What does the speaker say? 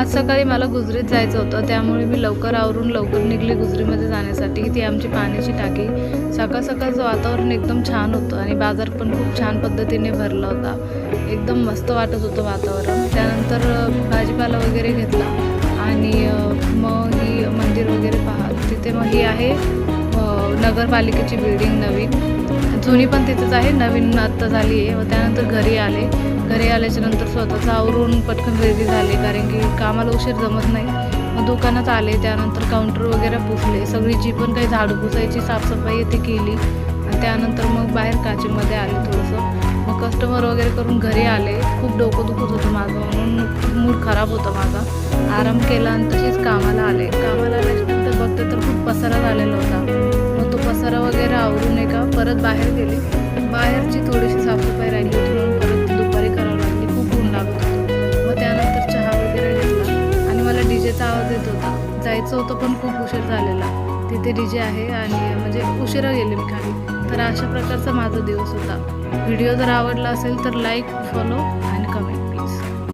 आज सकाळी मला गुजरीत जायचं होतं, त्यामुळे मी लवकर आवरून लवकर निघली गुजरीमध्ये जाण्यासाठी. ती आमची पाण्याची टाकी. सकाळ सकाळचं वातावरण एकदम छान होतं आणि बाजार पण खूप छान पद्धतीने भरला होता. एकदम मस्त वाटत होतं वातावरण. त्यानंतर भाजीपाला वगैरे घेतला आणि मग ही मंदिर वगैरे पहा. तिथे मग ही आहे नगरपालिकेची बिल्डिंग नवीन. जुनी पण तिथेच आहे, नवीन आत्ता झाली आहे. व त्यानंतर घरी आल्याच्यानंतर स्वतःचं आवरून पटकन रेडी झाले, कारण की कामाला उशीर जमत नाही. मग दुकानात आले, त्यानंतर काउंटर वगैरे पुसले. सगळी जी पण काही झाडू पुसायची साफसफाई आहे ती केली आणि त्यानंतर मग बाहेर काचेमध्ये आले थोडंसं. मग कस्टमर वगैरे करून घरी आले. खूप डोकं दुखत होतं माझं, म्हणून मूड खराब होता माझा. आराम केला आणि तशीच कामाला आल्याच्यानंतर बघते तर खूप पसारा झालेला होता. मग तो पसारा वगैरे आवरून परत बाहेर गेले. बाहेरची थोडीशी साफसफाई राहिली होती, म्हणून परत दुपारी करावं लागली. खूप ऊन लागत होतं. मग त्यानंतर चहा वगैरे घेतला आणि मला डीजेचा आवाज येत होता. जायचं होतं पण खूप उशीर झालेला. तिथे डीजे आहे आणि म्हणजे उशिरा गेले मी खाली. तर अशा प्रकारचा माझा दिवस होता. व्हिडिओ जर आवडला असेल तर लाईक, फॉलो आणि कमेंट.